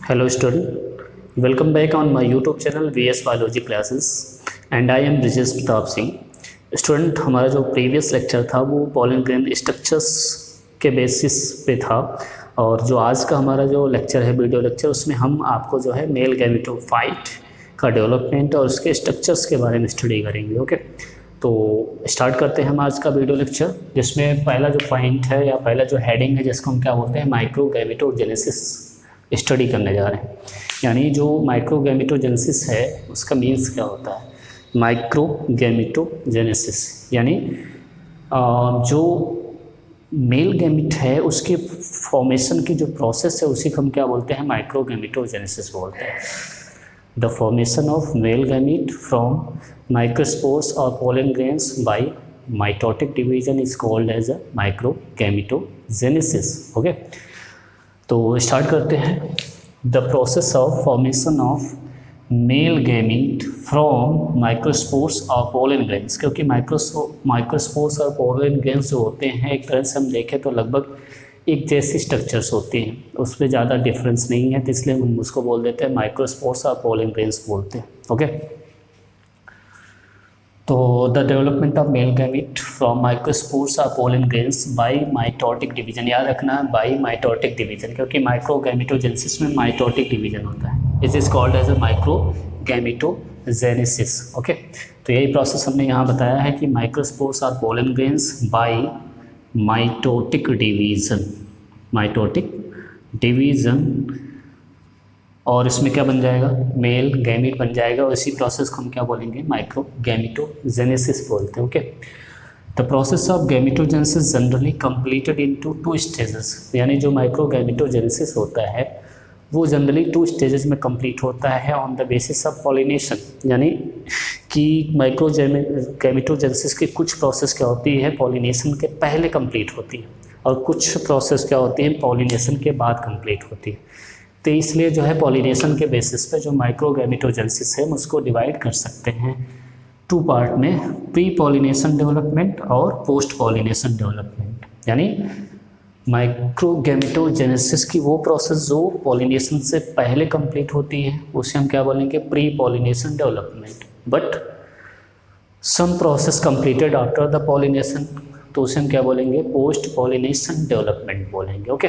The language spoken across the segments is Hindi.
Hello student, welcome back on my YouTube channel VS Biology Classes and I am Brijesh Pratap Singh. Student, हमारा जो प्रीवियस लेक्चर था वो पॉलन ग्रेन स्ट्रक्चर्स के बेसिस पे था और जो आज का हमारा जो लेक्चर है वीडियो लेक्चर, उसमें हम आपको जो है मेल गैमेटोफाइट का डेवलपमेंट और उसके स्ट्रक्चर्स के बारे में स्टडी करेंगे। ओके, तो स्टार्ट करते हैं हम आज का वीडियो लेक्चर, जिसमें पहला जो पॉइंट है या पहला जो हेडिंग है जिसको हम क्या बोलते हैं, माइक्रोगैमेटोजेनेसिस स्टडी करने जा रहे हैं। यानी जो माइक्रोगैमेटोजेनेसिस है उसका मीन्स क्या होता है। माइक्रोगैमेटोजेनेसिस यानी जो मेल गैमेट है उसके फॉर्मेशन की जो प्रोसेस है उसी को हम क्या बोलते हैं, माइक्रोगैमेटोजेनेसिस बोलते हैं। The formation of male gamete from microspores और pollen grains by mitotic division is called as a microgametogenesis. Okay, तो स्टार्ट करते हैं। The process of formation of male gamete from microspores और पोलन ग्रेन्स, क्योंकि माइक्रोस्पोर्स और पोलन ग्रेन्स जो होते हैं एक तरह से हम देखें तो लगभग एक जैसी स्ट्रक्चर्स होती हैं, उसमें ज़्यादा डिफरेंस नहीं है, तो इसलिए हम उसको बोल देते हैं माइक्रोस्पोर्स और पोलन ग्रेन्स बोलते हैं। ओके, तो the development of male gamete from microspores और pollen grains by mitotic division, याद रखना है बाय माइटोटिक डिवीजन, क्योंकि माइक्रोगैमेटोजेनेसिस में माइटोटिक डिवीजन होता है। It is called as a microgametogenesis. Okay, तो यही प्रोसेस हमने यहाँ बताया है कि माइक्रोस्पोर्स और pollen grains by mitotic division और इसमें क्या बन जाएगा, मेल गैमेट बन जाएगा और इसी प्रोसेस को हम क्या बोलेंगे, माइक्रोगैमेटोजेनेसिस बोलते हैं। Okay, the process of gametogenesis generally completed into 2 stages, यानी जो माइक्रोगैमेटोजेनेसिस होता है वो जनरली 2 स्टेजेस में कंप्लीट होता है on the basis of pollination. यानी कि माइक्रोगैमेटोजेनेसिस की कुछ प्रोसेस क्या होती है, पॉलिनेशन के पहले कंप्लीट होती है और कुछ प्रोसेस क्या होती है, पॉलिनेशन के बाद कंप्लीट होती है। तो इसलिए जो है पॉलिनेशन के बेसिस पे जो माइक्रोगैमेटोजेनेसिस है हम उसको डिवाइड कर सकते हैं 2 पार्ट में, प्री पॉलिनेशन डेवलपमेंट और पोस्ट पॉलिनेशन डेवलपमेंट। यानी माइक्रोगैमेटोजेनेसिस की वो प्रोसेस जो पॉलिनेशन से पहले कंप्लीट होती है उसे हम क्या बोलेंगे, pre pollination development. But some process completed after the pollination, तो उसे हम क्या बोलेंगे, पोस्ट पॉलिनेशन डेवलपमेंट बोलेंगे। ओके,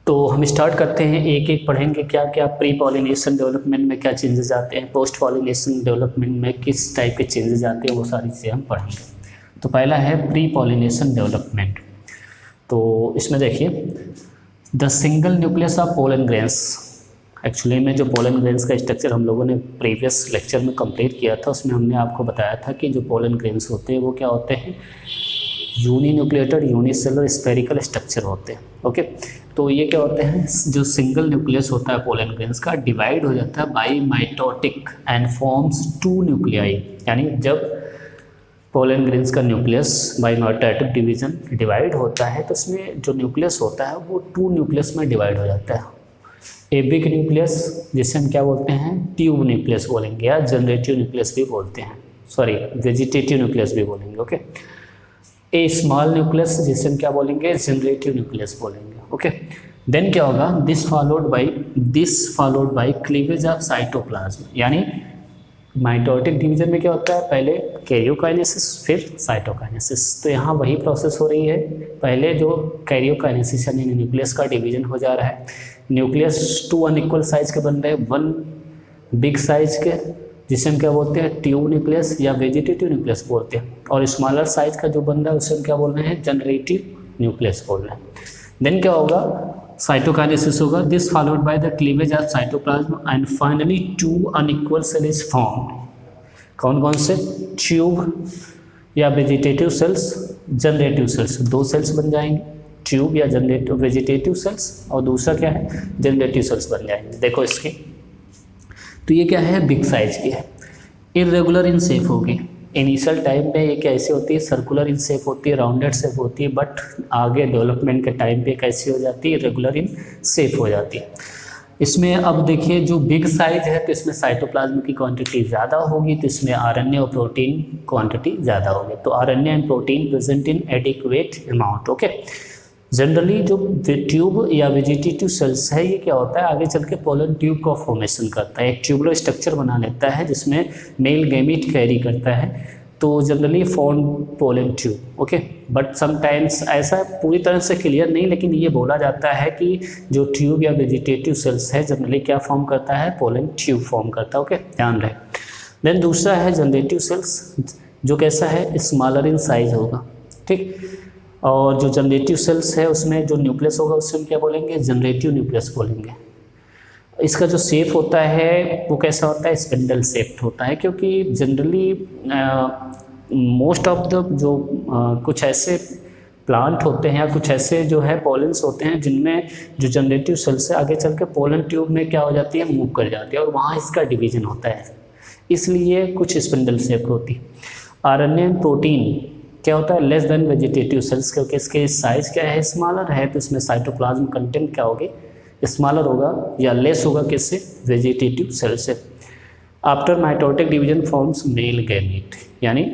तो हम स्टार्ट करते हैं, एक एक पढ़ेंगे क्या क्या प्री पॉलिनेशन डेवलपमेंट में क्या चेंजेस आते हैं, पोस्ट पॉलिनेशन डेवलपमेंट में किस टाइप के चेंजेस आते हैं, वो सारी चीज़ें हम पढ़ेंगे। तो पहला है प्री पॉलिनेशन डेवलपमेंट। तो इसमें देखिए, the single nucleus of pollen grains, actually में जो पोलन ग्रेन्स का स्ट्रक्चर हम लोगों ने प्रीवियस लेक्चर में कंप्लीट किया था उसमें हमने आपको बताया था कि जो पोलन ग्रेन्स होते हैं वो क्या होते हैं, यूनिन्यूक्लिएटेड यूनिसेलुलर स्फेरिकल स्ट्रक्चर होते हैं। ओके, तो ये क्या होते हैं, जो सिंगल न्यूक्लियस होता है पोलन ग्रेन्स का डिवाइड हो जाता है by mitotic and forms 2 nuclei. यानी जब पोलन ग्रेन्स का nucleus by mitotic division divide होता है तो उसमें जो न्यूक्लियस होता है वो 2 न्यूक्लियस में डिवाइड हो जाता है। ए बिग न्यूक्लियस जिसे हम क्या बोलते हैं, ट्यूब न्यूक्लियस बोलेंगे या जनरेटिव न्यूक्लियस भी बोलते हैं, सॉरी वेजिटेटिव न्यूक्लियस भी बोलेंगे। ओके, ए स्मॉल न्यूक्लियस जिसे हम क्या बोलेंगे, जनरेटिव न्यूक्लियस बोलेंगे। ओके, देन क्या होगा, this followed bye cleavage of cytoplasm. यानी माइटोटिक डिवीजन में क्या होता है, पहले कैरियोकाइनेसिस फिर साइटोकाइनेसिस। तो यहाँ वही प्रोसेस हो रही है, पहले जो कैरियोकाइनेसिस यानी न्यूक्लियस का डिवीजन हो जा रहा है, न्यूक्लियस 2 अनइक्वल साइज के बन रहे हैं, 1 बिग साइज के जिसे हम क्या बोलते हैं, ट्यूब न्यूक्लियस या वेजिटेटिव न्यूक्लियस बोलते हैं, और स्मॉलर साइज का जो बन रहा है उसे हम क्या बोल रहे हैं, जनरेटिव न्यूक्लियस बोल रहे हैं। देन क्या होगा, साइटोकाइनेसिस होगा, this followed by the cleavage of cytoplasm and finally 2 unequal cell is formed. कौन कौन से, ट्यूब या vegetative cells, generative cells, 2 cells बन जाएंगे, ट्यूब या जनरेटिव वेजिटेटिव सेल्स, और दूसरा क्या है, जनरेटिव सेल्स बन जाएंगे। देखो इसकी, तो ये क्या है, बिग साइज की है, इरेगुलर इन शेप होगी। इनिशियल टाइम पे ये कैसी होती है, सर्कुलर इन शेप होती है, राउंडेड शेप होती है, बट आगे डेवलपमेंट के टाइम पे कैसी हो जाती है, रेगुलर इन शेप हो जाती है। इसमें अब देखिए जो बिग साइज है तो इसमें साइटोप्लाज्म की क्वांटिटी ज़्यादा होगी, तो इसमें आरएनए और प्रोटीन क्वांटिटी ज़्यादा होगी। तो RNA and protein present in adequate amount. Okay, generally जो ट्यूब या वेजिटेटिव सेल्स है ये क्या होता है, आगे चल के पोलन ट्यूब का फॉर्मेशन करता है, एक ट्यूबुलर स्ट्रक्चर बना लेता है जिसमें मेल गैमीट कैरी करता है, तो generally form pollen tube. Okay, but sometimes ऐसा पूरी तरह से क्लियर नहीं, लेकिन ये बोला जाता है कि जो ट्यूब या वेजिटेटिव सेल्स है जनरली क्या फॉर्म करता है, पोलन ट्यूब फॉर्म करता है। ओके, ध्यान रहे। देन दूसरा है जनरेटिव सेल्स, जो कैसा है, स्मॉलर इन साइज होगा। ठीक, और जो जनरेटिव सेल्स है उसमें जो न्यूक्लियस होगा उससे हम क्या बोलेंगे, जनरेटिव न्यूक्लियस बोलेंगे। इसका जो शेप होता है वो कैसा होता है, स्पिंडल शेप्ड होता है, क्योंकि जनरली मोस्ट ऑफ द जो कुछ ऐसे प्लांट होते हैं या कुछ ऐसे जो है पॉलेंस होते हैं जिनमें जो जनरेटिव सेल्स है आगे चल के पोलन ट्यूब में क्या हो जाती है, मूव कर जाती है और वहाँ इसका डिवीजन होता है, इसलिए कुछ स्पिंडल शेप होती है। आरएनए प्रोटीन क्या होता है, लेस देन वेजिटेटिव सेल्स, क्योंकि इसके साइज क्या है, स्मॉलर है, तो इसमें साइटोप्लाज्म कंटेंट क्या होगी, स्मॉलर होगा या लेस होगा किससे, वेजिटेटिव सेल से। After mitotic division forms male gamete, यानी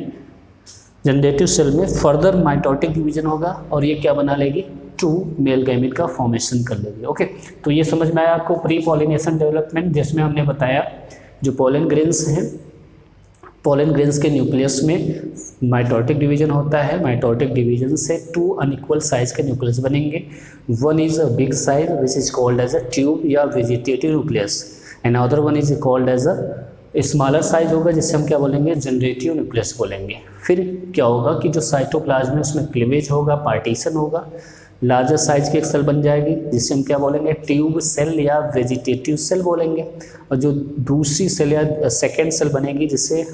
जनरेटिव सेल में फर्दर माइटोटिक डिवीजन होगा और ये क्या बना लेगी, 2 मेल गैमीट का फॉर्मेशन कर लेगी। ओके, तो ये समझ में आया आपको प्री पॉलिनेशन डेवलपमेंट, जिसमें हमने बताया जो पोलन ग्रेन्स हैं, पोलन ग्रेन्स के न्यूक्लियस में माइटोटिक डिवीजन होता है, माइटोटिक डिवीजन से 2 अनइक्वल साइज के न्यूक्लियस बनेंगे। One is a big size which is called as a tube या vegetative nucleus, and other one is called as a smaller size होगा जिससे हम क्या बोलेंगे, जनरेटिव न्यूक्लियस बोलेंगे। फिर क्या होगा कि जो साइटोप्लाज्म है उसमें क्लीवेज होगा, पार्टीशन होगा, लार्जर साइज की एक सेल बन जाएगी जिससे हम क्या बोलेंगे, ट्यूब सेल या वेजिटेटिव सेल बोलेंगे। और जो दूसरी सेल या सेकेंड सेल बनेगी जिससे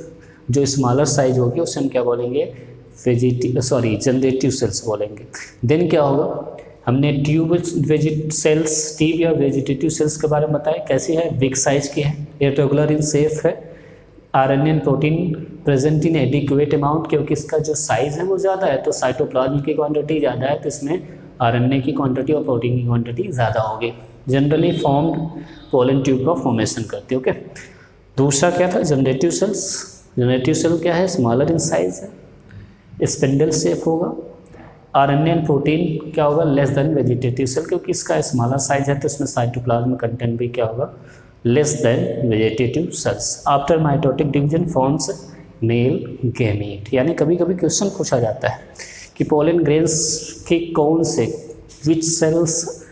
जो स्मॉलर साइज होगी उसे हम क्या बोलेंगे, जनरेटिव सेल्स बोलेंगे। देन क्या होगा, हमने ट्यूब या वेजिटेटिव सेल्स के बारे में बताया, कैसी है, बिग साइज की है, इर्रेगुलर इन शेप है, RNA protein present in adequate amount, क्योंकि इसका जो साइज है वो ज़्यादा है तो साइटोप्लाज्म की क्वांटिटी ज़्यादा है तो इसमें आरएनए की क्वांटिटी और प्रोटीन की क्वांटिटी ज़्यादा होगी। जनरली फॉर्म्ड पोलन ट्यूब का फॉर्मेशन करती है। ओके, दूसरा क्या था, जनरेटिव सेल्स। जनरेटिव सेल क्या है, स्मॉलर इन साइज है, स्पिंडल शेप होगा, आरएनए एंड प्रोटीन क्या होगा, लेस देन वेजिटेटिव सेल, क्योंकि इसका स्मॉलर साइज है तो इसमें साइटोप्लाज्म कंटेंट भी क्या होगा, less than vegetative cells. After mitotic division forms male gamete, यानी कभी कभी क्वेश्चन पूछा जाता है कि पोलन ग्रेन्स के कौन से which cells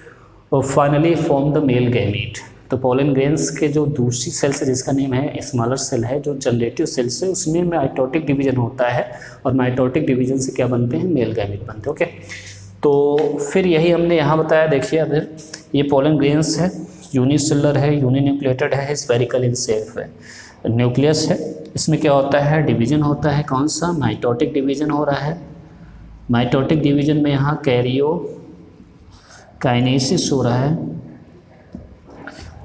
finally form the male gamete. तो पोलन ग्रेन्स के जो दूसरी सेल्स है जिसका नेम है स्मॉलर सेल है, जो जनरेटिव सेल्स है, उसमें माइटोटिक डिवीजन होता है और माइटोटिक डिवीजन से क्या बनते हैं, मेल गैमीट बनते हैं। ओके, तो फिर यही हमने यहाँ बताया। देखिए अगर ये पोलन ग्रेन्स है, यूनिसेलुलर है, यूनिन्यूक्लिएटेड है, स्फेरिकल इन शेप है, न्यूक्लियस है, इसमें क्या होता है, डिवीजन होता है, कौन सा, माइटोटिक डिवीजन हो रहा है। माइटोटिक डिवीजन में यहाँ कैरियो काइनेसिस हो रहा है,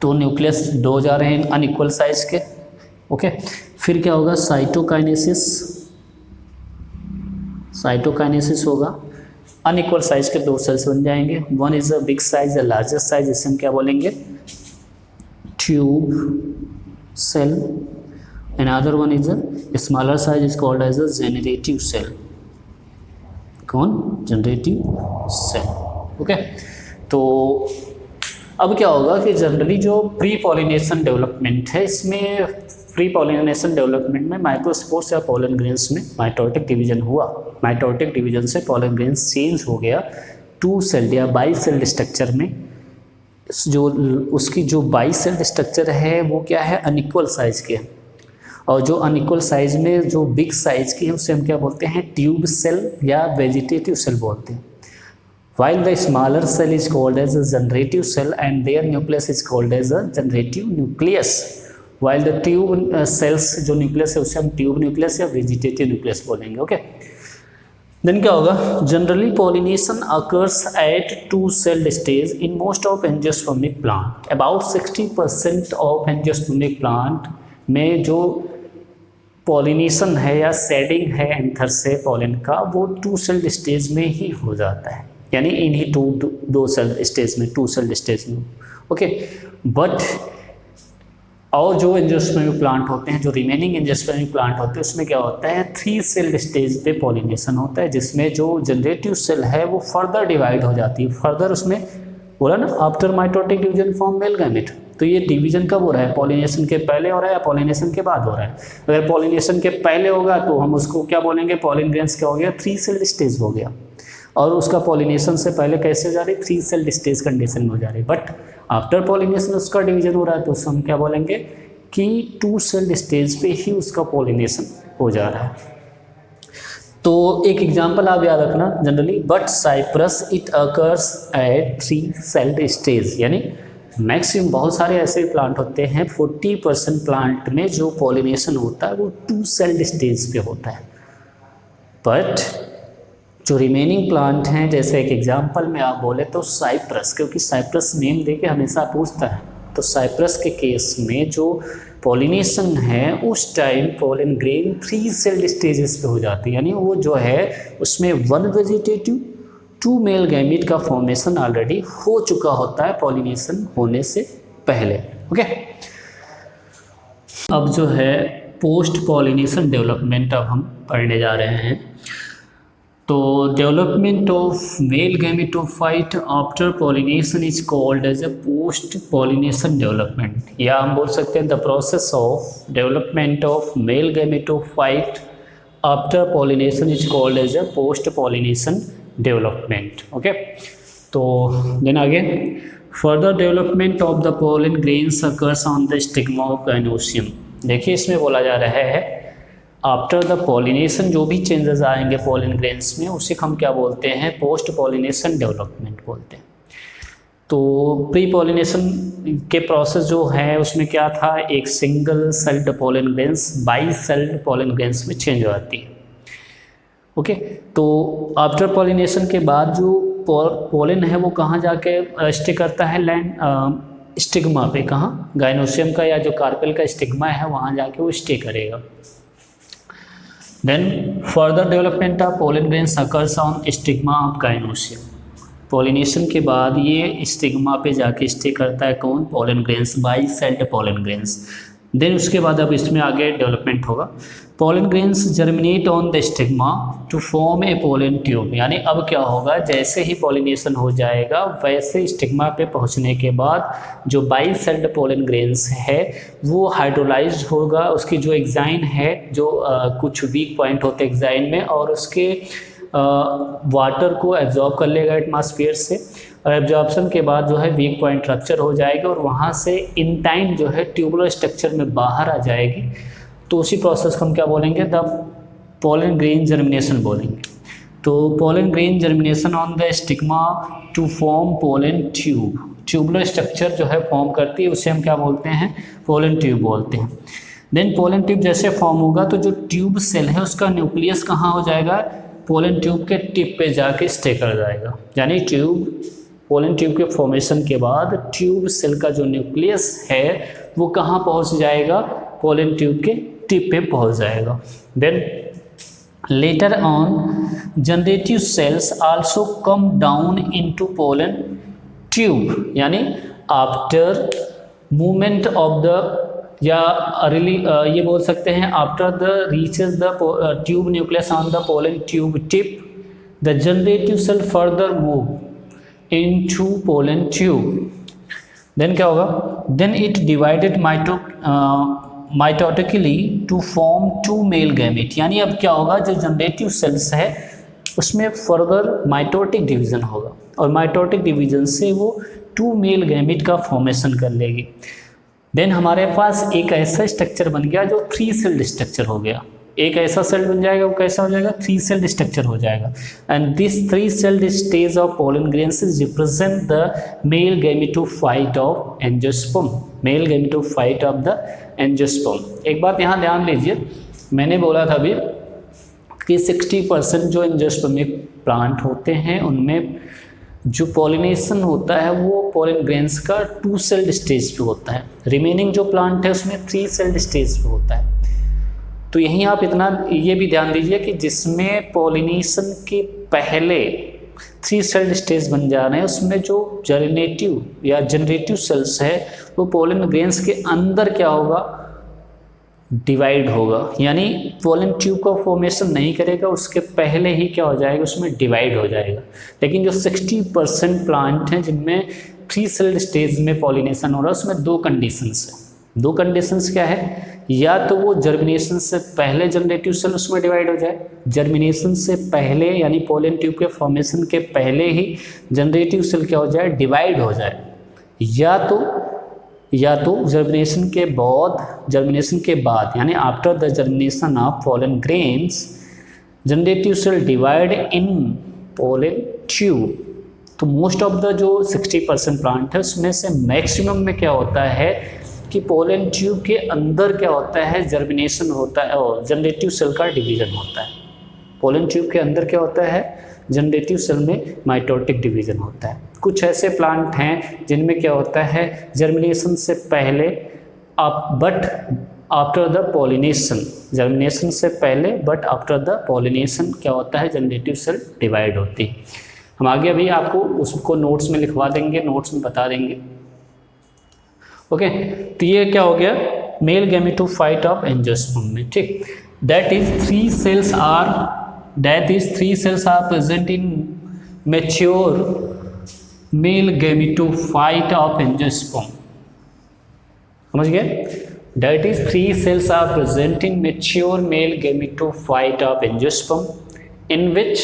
तो न्यूक्लियस 2 जा रहे हैं अनइक्वल साइज के। ओके, फिर क्या होगा, साइटोकाइनेसिस होगा, अनइक्वल साइज के 2 सेल्स बन जाएंगे। One is a big size, a larger size, जिसे हम क्या बोलेंगे, tube cell, and other one is a smaller size is called as a generative cell. कौन, जनरेटिव सेल। ओके, तो अब क्या होगा कि जनरली जो प्री पॉलिनेशन डेवलपमेंट है, इसमें प्री पॉलिनेशन डेवलपमेंट में माइक्रोस्पोर्स या पोलन ग्रेन्स में माइटोटिक डिवीजन हुआ, माइटोटिक डिवीजन से पोलन ग्रेन्स चेंज हो गया 2 सेल या बाई सेल स्ट्रक्चर में। जो उसकी जो बाई सेल स्ट्रक्चर है वो क्या है, अनइक्वल साइज के, और जो अनइक्वल साइज में जो बिग साइज की है उसे हम क्या बोलते हैं, ट्यूब सेल या वेजिटेटिव सेल बोलते हैं। While the smaller cell is called as a generative cell and their nucleus is called as a generative nucleus. While the tube cells जो nucleus है उसे हम tube nucleus या vegetative nucleus बोलेंगे। ओके, देन क्या होगा, generally pollination occurs at 2 cell stage in most of angiospermic plant. About 60% of angiospermic plant में जो pollination है या shedding है एंथर से pollen का, वो 2 cell stage में ही हो जाता है, यानी इन्हीं 2 सेल स्टेज में, 2 सेल स्टेज में। ओके, बट और जो एंजियोस्पर्मिक प्लांट होते हैं, जो रिमेनिंग एंजियोस्पर्मिक प्लांट होते हैं, उसमें क्या होता है 3 सेल्ड स्टेज पे पॉलिनेशन होता है, जिसमें जो जनरेटिव सेल है वो फर्दर डिवाइड हो जाती है। फर्दर उसमें बोला ना after mitotic division form mail gamete, तो ये डिवीजन कब हो रहा है, पॉलिनेशन के पहले हो रहा है या पॉलिनेशन के बाद हो रहा है। अगर पॉलिनेशन के पहले होगा तो हम उसको क्या बोलेंगे, पॉलिन ग्रेन्स क्या हो गया, 3 सेल्ड स्टेज हो गया। और उसका पॉलिनेशन से पहले कैसे हो जा रही, 3 सेल्ड स्टेज कंडीशन में हो जा रही। बट आफ्टर पॉलिनेशन उसका डिवीजन हो रहा है तो उसको हम क्या बोलेंगे कि 2 सेल्ड स्टेज पे ही उसका पॉलिनेशन हो जा रहा है। तो एक एग्जांपल आप याद रखना generally, but Cyperus it occurs at 3 celled stage, यानी मैक्सिमम बहुत सारे ऐसे प्लांट होते हैं 40% प्लांट में जो पॉलिनेशन होता है वो 2 सेल्ड स्टेज पे होता है। बट जो रिमेनिंग प्लांट हैं, जैसे एक एग्जांपल में आप बोले तो साइप्रस, क्योंकि साइप्रस नेम देके हमेशा पूछता है, तो साइप्रस के केस में जो पॉलिनेशन है उस time pollen grain 3 sailed stages पे हो जाती है, यानी वो जो है उसमें 1 वेजिटेटिव 2 मेल गैमीट का फॉर्मेशन ऑलरेडी हो चुका होता है पॉलिनेशन होने से पहले। ओके, अब जो है पोस्ट पॉलिनेशन डेवलपमेंट अब हम पढ़ने जा रहे हैं। तो development of male gametophyte after pollination is called as a post pollination development, या हम बोल सकते हैं the process of development of male gametophyte after pollination is called as a post pollination development. Okay, तो देन आगे further development of the pollen grains occurs on the stigma of gynoecium. देखिए इसमें बोला जा रहा है आफ्टर द पॉलिनेशन जो भी चेंजेस आएंगे पोलन ग्रेन्स में उसे हम क्या बोलते हैं, पोस्ट पॉलिनेशन डेवलपमेंट बोलते हैं। तो प्री पॉलिनेशन के प्रोसेस जो है उसमें क्या था, एक single celled pollen grains 22 celled pollen grains में चेंज हो जाती है। ओके, तो आफ्टर पॉलिनेशन के बाद जो पोलन है वो कहाँ जाके स्टे करता है, लैंड स्टिग्मा पे, कहाँ, गाइनोसियम का या जो कार्पेल का स्टिग्मा है वहाँ जाके वो स्टे करेगा। Then further development of pollen grains occurs on stigma of gynoecium. Pollination के बाद ये स्टिग्मा पे जाके स्टे करता है कौन, pollen grains, 22 celled pollen grains. Then उसके बाद अब इसमें आगे डेवलपमेंट होगा। Pollen grains germinate on the stigma to form a pollen tube, यानी अब क्या होगा, जैसे ही पॉलिनेशन हो जाएगा वैसे स्टिग्मा पे पहुंचने के बाद जो 22 सेल्ड पोलन ग्रेन्स है वो हाइड्रोलाइज्ड होगा। उसकी जो एग्जाइन है, जो कुछ वीक पॉइंट होते हैं एग्जाइन में, और उसके वाटर को एब्जॉर्ब कर लेगा एटमॉस्फेयर से, और एब्जॉर्प्शन के बाद जो है वीक पॉइंट रप्चर हो जाएगा और वहाँ से इन टाइम जो है ट्यूबुलर स्ट्रक्चर में बाहर आ जाएगी। तो उसी प्रोसेस को हम क्या बोलेंगे, द पोलन ग्रेन जर्मिनेशन बोलेंगे। तो pollen grain germination on the stigma to form pollen tube, tubular structure जो है फॉर्म करती है उसे हम क्या बोलते हैं, पोलन ट्यूब बोलते हैं। देन पोलन ट्यूब जैसे फॉर्म होगा तो जो ट्यूब सेल है उसका न्यूक्लियस कहाँ हो जाएगा, पोलन ट्यूब के टिप पे जाके स्टे कर जाएगा। यानी ट्यूब, पोलन ट्यूब के फॉर्मेशन के बाद ट्यूब सेल का जो न्यूक्लियस है वो कहाँ पहुँच जाएगा, पोलन ट्यूब के टिप पे पहुँच जाएगा। Then later on generative cells also come down into pollen tube, यानी आफ्टर मूवमेंट ऑफ द, या ये बोल सकते हैं after the reaches the tube nucleus on the pollen tube tip, the generative cell further move into pollen tube. Then क्या होगा, then it divided mitotically to form 2 male gamete, यानी अब क्या होगा, जो जनरेटिव सेल्स है उसमें फर्दर माइटोटिक डिवीज़न होगा और माइटोटिक डिवीज़न से वो 2 मेल गैमेट का फॉर्मेशन कर लेगी। देन हमारे पास एक ऐसा स्ट्रक्चर बन गया जो 3 सेल्ड स्ट्रक्चर हो गया। एक ऐसा सेल बन जाएगा, वो कैसा हो जाएगा, 3 सेल्ड स्ट्रक्चर हो जाएगा। And this 3 celled stage of pollen grains represent the mail gametophyte of angiosperm, mail gametophyte of the angiosperm. एक बात यहाँ ध्यान दीजिए, मैंने बोला था अभी कि 60% जो एंजियोस्पर्मिक प्लांट होते हैं उनमें जो पॉलिनेशन होता है वो पोलन ग्रेन्स का 2 सेल्ड स्टेज पे होता है, रिमेनिंग जो प्लांट है उसमें 3 सेल्ड स्टेज पे होता है। तो यहीं आप इतना ये भी ध्यान दीजिए कि जिसमें पॉलिनेशन के पहले थ्री सेल्ड स्टेज बन जा रहे हैं, उसमें जो जर्मिनेटिव या जनरेटिव सेल्स है वो पोलन ग्रेन्स के अंदर क्या होगा, डिवाइड होगा, यानी पोलन ट्यूब का फॉर्मेशन नहीं करेगा, उसके पहले ही क्या हो जाएगा, उसमें डिवाइड हो जाएगा। लेकिन जो 60% प्लांट हैं जिनमें थ्री सेल्ड स्टेज में पॉलिनेशन हो रहा है, उसमें दो कंडीशंस है। दो कंडीशंस क्या है, या तो वो जर्मिनेशन से पहले जनरेटिव सेल उसमें डिवाइड हो जाए, जर्मिनेशन से पहले यानी पोलन ट्यूब के फॉर्मेशन के पहले ही जनरेटिव सेल क्या हो जाए, डिवाइड हो जाए, या तो जर्मिनेशन के बाद यानी after the germination of pollen grains generative cell divide in pollen tube. तो मोस्ट ऑफ द जो 60% प्लांट है उसमें से मैक्सिमम में क्या होता है कि पोलन ट्यूब के अंदर क्या होता है, जर्मिनेशन होता है और जनरेटिव सेल का डिवीजन होता है। पोलन ट्यूब के अंदर क्या होता है, जनरेटिव सेल में माइटोटिक डिवीजन होता है। कुछ ऐसे प्लांट हैं जिनमें क्या होता है, जर्मिनेशन से पहले but after the pollination, germination से पहले बट आफ्टर द पॉलिनेशन क्या होता है, जनरेटिव सेल डिवाइड होती है। हम आगे अभी आपको उसको नोट्स में लिखवा देंगे, नोट्स में बता देंगे। ओके, तो ये क्या हो गया, मेल गैमेटोफाइट ऑफ एंजियोस्पर्म में, ठीक। That is three cells are present in mature male gametophyte of angiosperm. समझ गए? That is three cells are present in mature male gametophyte of angiosperm in which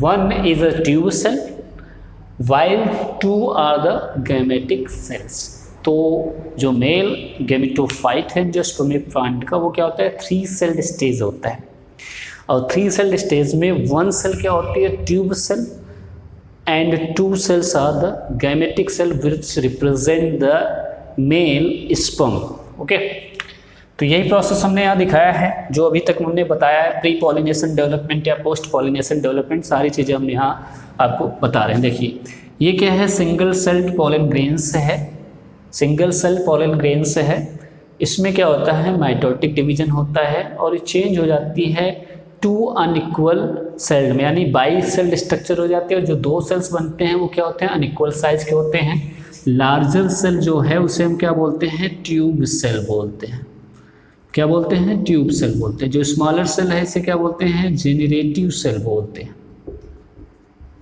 one is a tube cell while two are the gametic cells। तो जो मेल गैमेटोफाइट है जो स्पर्मिक प्लांट का, वो क्या होता है, थ्री सेल्ड स्टेज होता है। और थ्री सेल्ड स्टेज में वन सेल क्या होती है, tube cell, and two cells are the gametic cell which represent the male sperm. Okay, तो यही प्रोसेस हमने यहाँ दिखाया है जो अभी तक हमने बताया है, प्री पॉलिनेशन डेवलपमेंट या पोस्ट पॉलिनेशन डेवलपमेंट, सारी चीज़ें हमने यहाँ आपको बता रहे हैं। देखिए ये क्या है, सिंगल सेल्ड पोलन ग्रेन्स है, सिंगल सेल पोलन ग्रेन्स है। इसमें क्या होता है, माइटोटिक डिवीजन होता है और ये चेंज हो जाती है टू अनइक्वल सेल्ड में, यानी बाई सेल्ड स्ट्रक्चर हो जाती है। और जो दो सेल्स बनते हैं वो क्या होते हैं, अनइक्वल साइज के होते हैं। लार्जर सेल जो है उसे हम क्या बोलते हैं, ट्यूब सेल बोलते हैं। क्या बोलते हैं, ट्यूब सेल बोलते हैं। जो स्मॉलर सेल है इसे क्या बोलते हैं, जेनरेटिव सेल बोलते हैं,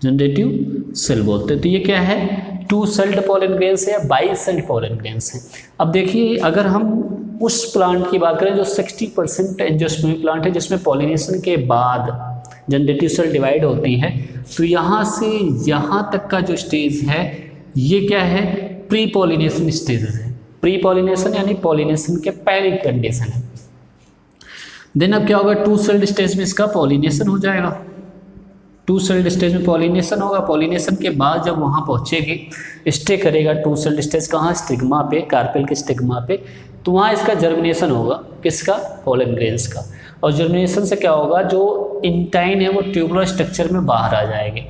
जनरेटिव सेल बोलते हैं। तो ये क्या है, टू सेल्ड पोलन ग्रेन्स है या बाई सेल्ड पोलन ग्रेन्स है। अब देखिए अगर हम उस प्लांट की बात करें जो 60% एंजियोस्पर्मिक प्लांट है जिसमें पॉलिनेशन के बाद जनरेटिव सेल डिवाइड होती है, तो यहाँ से यहाँ तक का जो स्टेज है ये क्या है, प्री पॉलिनेशन स्टेजेस है। प्री पॉलिनेशन यानी पॉलिनेशन के पहले कंडीशन है। देन अब क्या होगा, टू सेल्ड स्टेज में इसका पॉलिनेशन हो जाएगा। टू सेल्ड स्टेज में पॉलिनेशन होगा। पॉलिनेशन के बाद जब वहाँ पहुँचेगी, स्टे करेगा टू सेल्ड स्टेज कहाँ, स्टिग्मा पे, कार्पेल के स्टिग्मा पे, तो वहाँ इसका जर्मिनेशन होगा, किसका, पोलन ग्रेन्स का। और जर्मिनेशन से क्या होगा, जो इंटाइन है वो ट्यूबुलर स्ट्रक्चर में बाहर आ जाएगी।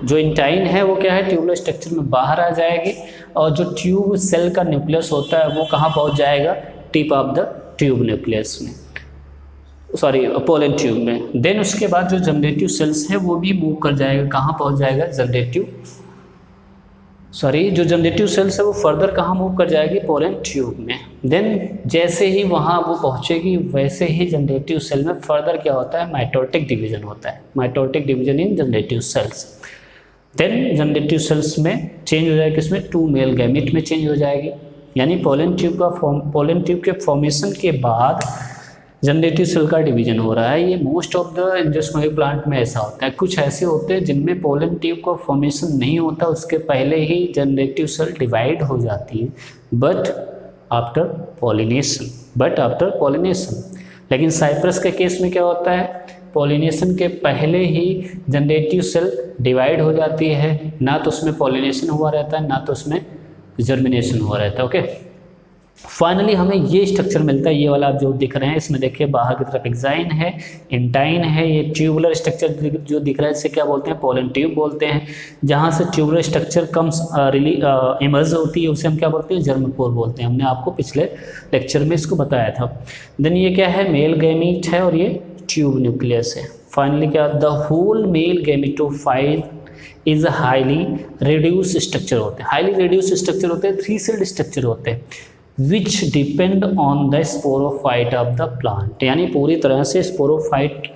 जो इंटाइन है वो क्या है, ट्यूबुलर स्ट्रक्चर में बाहर आ जाएगी। और जो ट्यूब सेल का न्यूक्लियस होता है वो कहाँ पहुँच जाएगा, tip of the tube nucleus में, सॉरी पोलन ट्यूब में। देन उसके बाद जो जनरेटिव सेल्स है वो भी मूव कर जाएगा, कहाँ पहुँच जाएगा, जो जनरेटिव सेल्स है वो फर्दर कहाँ मूव कर जाएगी, पोलन ट्यूब में। देन जैसे ही वहाँ वो पहुँचेगी वैसे ही जनरेटिव सेल में फर्दर क्या होता है, माइटोटिक डिवीजन होता है, mitotic division in generative cells. Then generative cells में चेंज हो जाएगी, किसमें, टू मेल गैमेट में चेंज हो जाएगी। यानी पोलन ट्यूब के फॉर्मेशन के बाद जनरेटिव सेल का डिवीजन हो रहा है। ये most of the angiospermic plant में ऐसा होता है। कुछ ऐसे होते हैं जिनमें पोलन ट्यूब का फॉर्मेशन नहीं होता, उसके पहले ही जनरेटिव सेल डिवाइड हो जाती है, बट आफ्टर पॉलिनेशन। लेकिन साइप्रस के केस में क्या होता है, पॉलिनेशन के पहले ही जनरेटिव सेल डिवाइड हो जाती है, ना तो उसमें पॉलिनेशन हुआ रहता है ना तो उसमें जर्मिनेशन हुआ रहता है। ओके, फाइनली हमें ये स्ट्रक्चर मिलता है, ये वाला आप जो दिख रहे हैं, इसमें देखिए बाहर की तरफ एक्साइन है, इंटाइन है, ये ट्यूबुलर स्ट्रक्चर जो दिख रहा है इसे क्या बोलते हैं, पोलन ट्यूब बोलते हैं। जहाँ से ट्यूबुलर स्ट्रक्चर इमर्ज होती है उसे हम क्या बोलते हैं, जर्मपोर बोलते हैं। हमने आपको पिछले लेक्चर में इसको बताया था। देन ये क्या है, मेल गैमीट है और ये ट्यूब न्यूक्लियस है। फाइनली क्या, the whole male gametophyte is a highly reduce structure होते हैं, हाईली रिड्यूस स्ट्रक्चर होते हैं, 3 सेल्ड स्ट्रक्चर होते हैं, विच depend on the sporophyte of the plant, यानी पूरी तरह से स्पोरोफाइट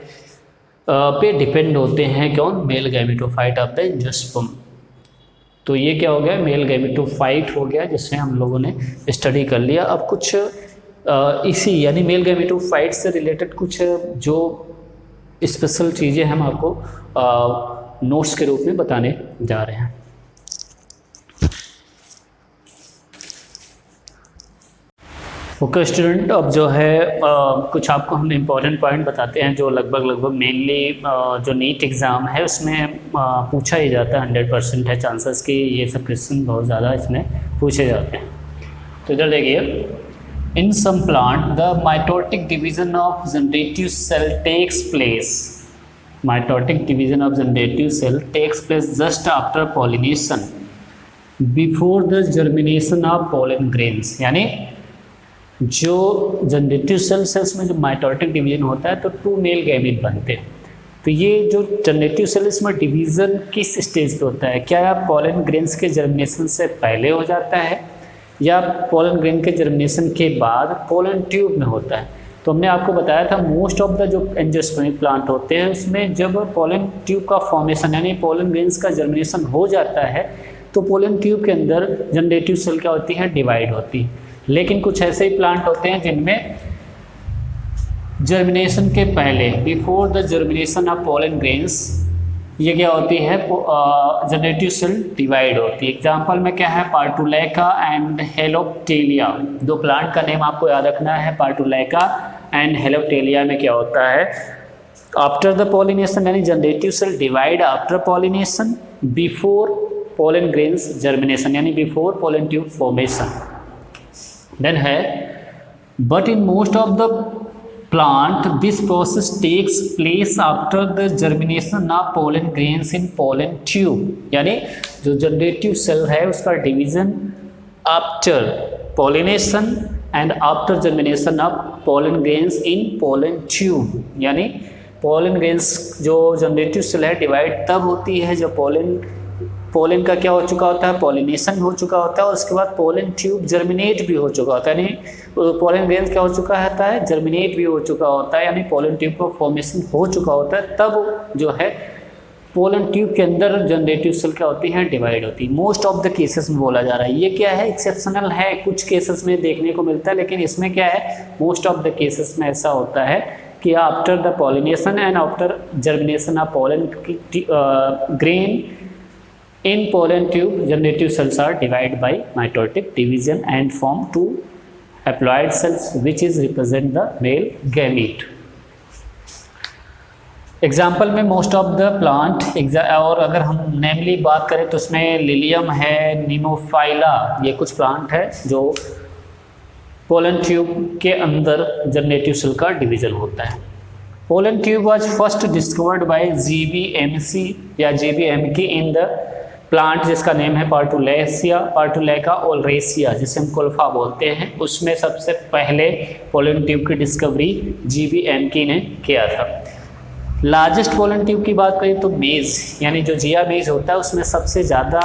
पे डिपेंड होते हैं कौन, mail gametophyte of the angiosperm. तो ये क्या हो गया, मेल गैमेटोफाइट हो गया, जिससे हम लोगों ने स्टडी कर लिया। अब कुछ इसी यानी मेल गैमेटोफाइट से रिलेटेड कुछ जो स्पेशल चीज़ें हम आपको नोट्स के रूप में बताने जा रहे हैं। ओके स्टूडेंट, अब जो है कुछ आपको हम इम्पोर्टेंट पॉइंट बताते हैं जो लगभग मेनली जो नीट एग्ज़ाम है उसमें पूछा ही जाता है, 100% है चांसेस कि ये सब क्वेश्चन बहुत ज़्यादा इसमें पूछे जाते हैं। तो इधर देखिए, in some plant the mitotic division of generative cell takes place, mitotic division of generative cell takes place just after pollination before the germination of pollen grains, यानी जो जनरेटिव सेल्स है उसमें जो माइटोटिक डिवीजन होता है तो 2 मेल गैमेट बनते हैं। तो ये जो जनरेटिव सेल इसमें डिवीज़न किस स्टेज पे होता है, क्या पोलन ग्रेन्स के जर्मिनेशन से पहले हो जाता है या पोलन ग्रेन के जर्मिनेशन के बाद पोलन ट्यूब में होता है। तो हमने आपको बताया था मोस्ट ऑफ द जो एंजियोस्पर्मिक प्लांट होते हैं उसमें जब पोलन ट्यूब का फॉर्मेशन यानी पोलन ग्रेन्स का जर्मिनेशन हो जाता है तो पोलन ट्यूब के अंदर जनरेटिव सेल क्या होती है, डिवाइड होती है। लेकिन कुछ ऐसे ही प्लांट होते हैं जिनमें जर्मिनेशन के पहले, before the germination of pollen grains, ये क्या होती है, जनरेटिव सेल डिवाइड होती है। एग्जाम्पल में क्या है, पार्टुलेका एंड हेलोप्टेलिया, 2 प्लांट का नेम आपको याद रखना है, पार्टुलेका एंड हेलोप्टेलिया में क्या होता है, आफ्टर द पॉलिनेशन यानी generative cell divide after pollination, before pollen grains germination यानी before pollen tube formation. Then है, but in most of the plant this process takes place after the germination of pollen grains in pollen tube, यानी जो जनरेटिव सेल है उसका division after pollination and after germination of pollen grains in pollen tube, यानी पोलन ग्रेन्स जो जनरेटिव सेल है डिवाइड तब होती है जब पोलन का क्या हो चुका होता है, पॉलिनेशन हो चुका होता है और उसके बाद पोलन ट्यूब जर्मिनेट भी हो चुका होता है, यानी पोलन ग्रेन्स क्या हो चुका होता है, जर्मिनेट भी हो चुका होता है, यानी पोलन ट्यूब का फॉर्मेशन हो चुका होता है, तब जो है पोलन ट्यूब के अंदर जनरेटिव सेल क्या होती है, डिवाइड होती है। मोस्ट ऑफ द केसेस में बोला जा रहा है, ये क्या है, एक्सेप्शनल है, कुछ केसेस में देखने को मिलता है, लेकिन इसमें क्या है, मोस्ट ऑफ द केसेस में ऐसा होता है कि after the pollination and after germination of pollen grain in pollen tube generative cells are divided by mitotic division and form 2 haploid cells which is represent the male gamete। Example में मोस्ट ऑफ द प्लांट और अगर हम नेमली बात करें तो उसमें लिलियम है, निमोफाइला, ये कुछ प्लांट है जो पोलन ट्यूब के अंदर जनरेटिव सेल का डिवीजन होता है। Pollen tube was first discovered by GBMC या GBMK इन द प्लांट जिसका नेम है पार्टुलेका ओलरेसिया, जिसे हम कोल्फा बोलते हैं, उसमें सबसे पहले पोलन ट्यूब की डिस्कवरी GBMK ने किया था। लार्जेस्ट पोलन ट्यूब की बात करें तो मेज यानी जो जिया मेज होता है उसमें सबसे ज़्यादा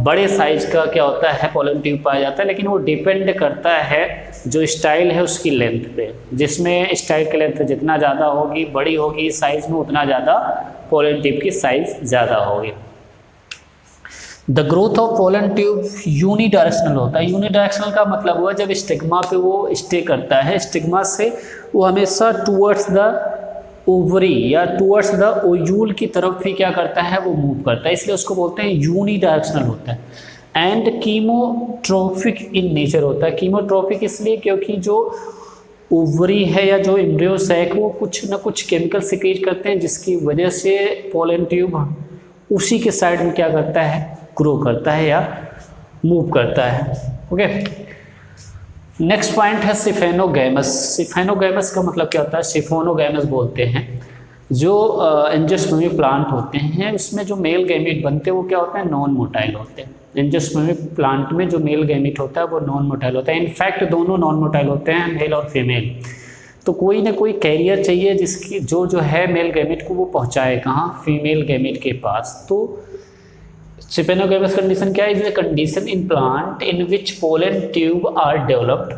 बड़े साइज का क्या होता है, पोलन ट्यूब पाया जाता है, लेकिन वो डिपेंड करता है जो स्टाइल है उसकी लेंथ पे, जिसमें स्टाइल की लेंथ जितना ज़्यादा होगी, बड़ी होगी साइज में, उतना ज़्यादा पोलन ट्यूब की साइज ज़्यादा होगी। The growth of pollen tube unidirectional होता है। यूनिडायरेक्शनल का मतलब हुआ जब स्टिग्मा पे वो स्टे करता है, स्टिग्मा से वो हमेशा टूवर्ड्स द ओवरी या टूवर्ड्स द ओयूल की तरफ ही क्या करता है, वो मूव करता है, इसलिए उसको बोलते हैं यूनिडायरेक्शनल होता है। एंड कीमोट्रोफिक इन नेचर होता है। कीमोट्रोफिक इसलिए क्योंकि जो ओवरी है या जो एम्ब्रियो सैक वो कुछ ना कुछ केमिकल सिक्रीट करते हैं जिसकी वजह से पोलन ट्यूब उसी के साइड में क्या करता है, ग्रो करता है या मूव करता है। ओके, नेक्स्ट पॉइंट है सिफेनोगैमस। सिफेनोगैमस का मतलब क्या होता है, सिफोनोगैमस बोलते हैं। जो एंजियोस्पर्मिक प्लांट होते हैं उसमें जो मेल गैमीट बनते हैं वो क्या होते हैं, नॉन मोटाइल होते हैं। एंजियोस्पर्मिक प्लांट में जो मेल गैमीट होता है वो नॉन मोटाइल होता है। इनफैक्ट दोनों नॉन मोटाइल होते हैं, मेल और फीमेल। तो कोई ना कोई कैरियर चाहिए जिसकी जो है मेल गैमेट को वो पहुंचाए कहाँ, फीमेल गैमेट के पास। तो स्टिफेनोगैमस कंडीशन क्या है? Is a condition in plant in which pollen tube are developed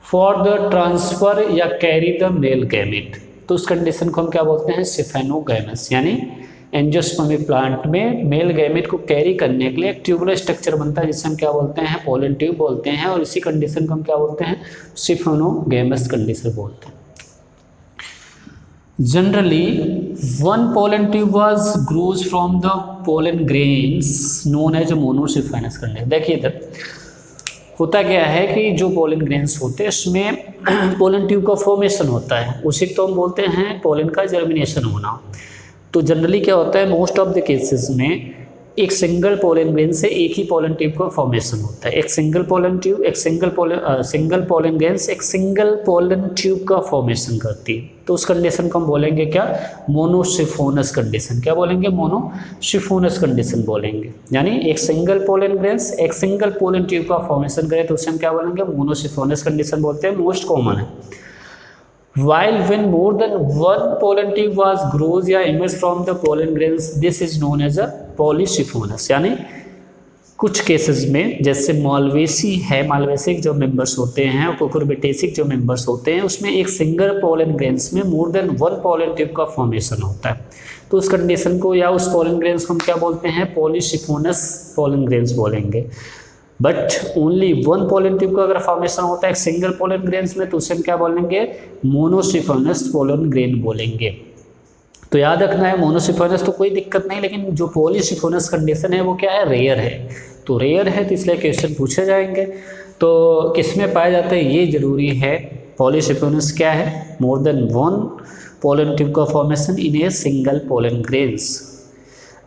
for the transfer या कैरी द मेल गैमेट। तो उस कंडीशन को हम क्या बोलते हैं? स्टिफेनोगैमस। यानी एंजियोस्पर्मिक प्लांट में मेल गैमेट को कैरी करने के लिए एक ट्यूबुलर स्ट्रक्चर बनता है जिसे हम क्या बोलते हैं? पोलन ट्यूब बोलते हैं। और इसी कंडीशन को हम क्या बोलते हैं? स्टिफेनोगैमस कंडीशन बोलते हैं। Generally one pollen tube was grows from the pollen grains known as monosiphonous condition. देखिए इधर होता क्या है कि जो पोलन ग्रेन्स होते हैं उसमें पोलन ट्यूब का फॉर्मेशन होता है, उसी को हम बोलते हैं पोलन का जर्मिनेशन होना। तो जनरली क्या होता है? मोस्ट ऑफ द केसेस में एक सिंगल पोलन ग्रेन से एक ही पोलन ट्यूब का फॉर्मेशन होता है। एक सिंगल पोलन ट्यूब, एक सिंगल पोलन ग्रेन से एक सिंगल पोलन ट्यूब का फॉर्मेशन करती है। तो उस कंडीशन को हम बोलेंगे क्या? मोनोसिफोनस कंडीशन। क्या बोलेंगे? मोनोसिफोनस कंडीशन बोलेंगे। यानी एक सिंगल पोलन ग्रेन से एक सिंगल पोलन ट्यूब का फॉर्मेशन करे तो उसे हम क्या बोलेंगे? मोनोसिफोनस कंडीशन बोलते हैं। मोस्ट कॉमन है। While when more than one pollen tube was grows या emerges from the pollen grains, this is known as a polysiphonous। यानी कुछ केसेस में जैसे मालवेसी है, मालवेसिक जो मेंबर्स होते हैं और कुकुरबिटेसिक जो मेंबर्स होते हैं उसमें एक सिंगल पोलन ग्रेन्स में मोर देन वन पोलन ट्यूब का फॉर्मेशन होता है। तो उस कंडीशन को या उस पोलन ग्रेन्स को हम क्या बोलते हैं? पॉलीसिफोनस पोलन ग्रेन्स बोलेंगे। But only one pollen tube का अगर फॉर्मेशन होता है एक सिंगल पोलन ग्रेन्स में तो उसे हम क्या बोलेंगे? मोनोसिफोनस पोलन ग्रेन बोलेंगे। तो याद रखना है मोनोसिफोनस तो कोई दिक्कत नहीं, लेकिन जो पॉलीसिफोनस कंडीशन है वो क्या है? रेयर है। तो रेयर है तो इसलिए क्वेश्चन पूछे जाएंगे। तो किसमें पाए जाते हैं ये जरूरी है। पॉलीसिफोनस क्या है? More than one pollen tube का formation in a single pollen grains.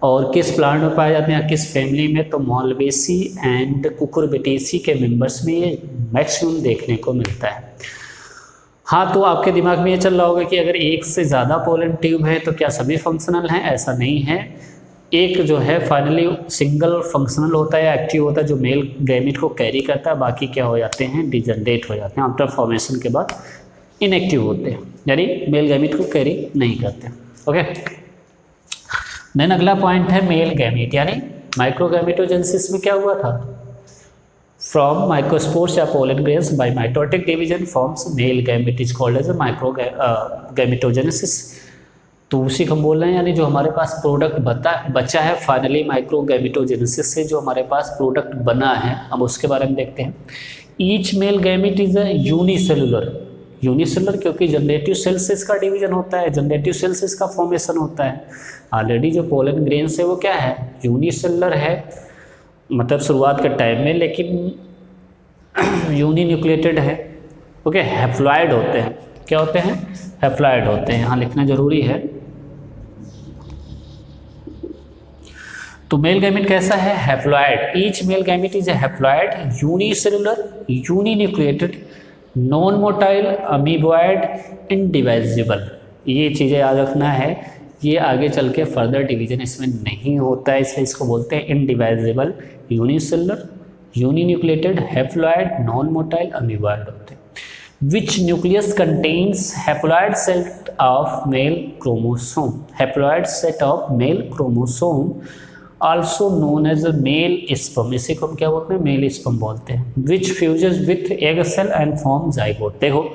और किस प्लांट में पाए जाते हैं, किस फैमिली में? तो मालवेसी एंड कुकुरबिटेसी के मेंबर्स में ये मैक्सिमम देखने को मिलता है। हाँ, तो आपके दिमाग में ये चल रहा होगा कि अगर एक से ज़्यादा पोलन ट्यूब है तो क्या सभी फंक्शनल हैं? ऐसा नहीं है। एक जो है फाइनली सिंगल फंक्शनल होता है, एक्टिव होता है, जो मेल गैमेट को कैरी करता है। बाकी क्या हो जाते हैं? डिजनरेट हो जाते हैं, आफ्टर फॉर्मेशन के बाद इनएक्टिव होते हैं, यानी मेल गैमेट को कैरी नहीं करते। ओके, देन अगला पॉइंट है मेल गैमेट, यानी माइक्रोगैमेटोजेनेसिस में क्या हुआ था? फ्रॉम माइक्रोस्पोर्स या pollen grains by mitotic division forms male gamete is called as microgametogenesis. तो उसी को हम बोल रहे हैं, यानी जो हमारे पास प्रोडक्ट बचा है फाइनली माइक्रोगैमेटोजेनेसिस से जो हमारे पास प्रोडक्ट बना है, अब उसके बारे में देखते हैं। Each mail gamete is a unicellular क्योंकि जनरेटिव सेल से इसका डिवीजन होता है, जनरेटिव सेल से इसका फॉर्मेशन होता है। ऑलरेडी जो पोलन ग्रेन्स है वो क्या है? यूनिसेलुलर है, मतलब शुरुआत के टाइम में, लेकिन यूनिन्यूक्लिएटेड है। ओके, हैप्लॉइड होते हैं। क्या होते हैं? हैप्लॉइड होते हैं। यहाँ लिखना जरूरी है। तो मेल गैमेट कैसा है? Haploid. Each mail gamete is a haploid, unicellular, uninucleated, non motile, amoeboid, indivisible. ये चीज़ें याद रखना है। ये आगे चल के फर्दर डिवीजन इसमें नहीं होता है, इसलिए इसको बोलते हैं indivisible, unicellular, uninucleated, haploid, non motile, amoeboid होते हैं। Which nucleus contains haploid set of male chromosome. Haploid set of male chromosome also known as a male sperm. इसी को हम क्या बोलते हैं? मेल स्पर्म बोलते हैं। Which fuses with egg cell and form zygote. देखो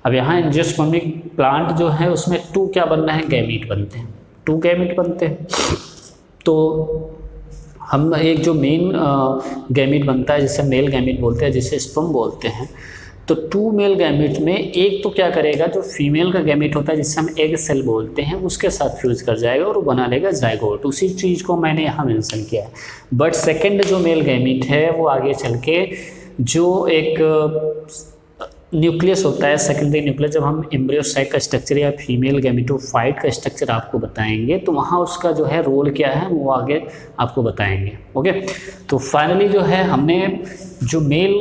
अब यहाँ एंजियोस्पर्मिक प्लांट जो है उसमें टू क्या बनना है? गैमीट बनते हैं, टू गैमीट बनते हैं। तो हम एक जो मेन गैमीट बनता है जिसे मेल गैमीट बोलते हैं, जिसे स्पर्म बोलते हैं, तो टू मेल गैमेट में एक तो क्या करेगा, जो फीमेल का गैमेट होता है जिससे हम एग सेल बोलते हैं, उसके साथ फ्यूज कर जाएगा और वो बना लेगा जाइगोट। उसी चीज़ को मैंने यहाँ मेंशन किया है। बट सेकंड जो मेल गैमेट है वो आगे चल के जो एक न्यूक्लियस होता है, सेकेंडरी न्यूक्लियस, जब हम एम्ब्रियोसाइट का स्ट्रक्चर या फीमेल गैमेटोफाइट का स्ट्रक्चर आपको बताएंगे तो वहाँ उसका जो है रोल क्या है वो आगे आपको बताएंगे। ओके, तो फाइनली जो है हमने जो मेल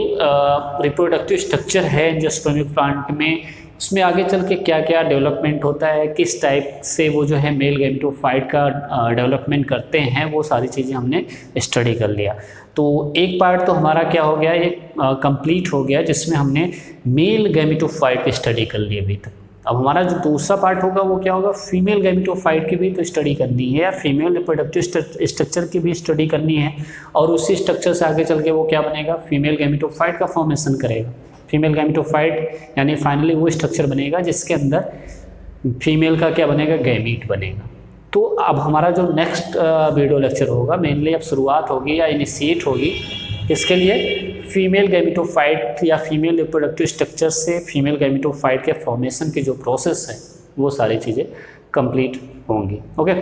रिप्रोडक्टिव स्ट्रक्चर है एंजियोस्पर्मिक प्लांट में उसमें आगे चल के क्या क्या डेवलपमेंट होता है, किस टाइप से वो जो है मेल गैमेटोफाइट का डेवलपमेंट करते हैं, वो सारी चीज़ें हमने स्टडी कर लिया। तो एक पार्ट तो हमारा क्या हो गया, ये कंप्लीट हो गया, जिसमें हमने मेल गैमेटोफाइट की स्टडी कर ली अभी तक। अब हमारा जो दूसरा पार्ट होगा वो क्या होगा, फीमेल गैमेटोफाइट की भी तो स्टडी करनी है, या फीमेल रिप्रोडक्टिव स्ट्रक्चर की भी स्टडी करनी है, और उसी स्ट्रक्चर से आगे चल के वो क्या बनेगा, फीमेल गैमेटोफाइट का फॉर्मेशन करेगा। फीमेल गैमेटोफाइट यानी फाइनली वो स्ट्रक्चर बनेगा जिसके अंदर फीमेल का क्या बनेगा, गैमीट बनेगा। तो अब हमारा जो नेक्स्ट वीडियो लेक्चर होगा, मेनली अब शुरुआत होगी या इनिशिएट होगी इसके लिए, फीमेल गैमेटोफाइट या फीमेल रिप्रोडक्टिव स्ट्रक्चर से फीमेल गैमेटोफाइट के फॉर्मेशन की जो प्रोसेस है वो सारी चीज़ें कंप्लीट होंगी। ओके।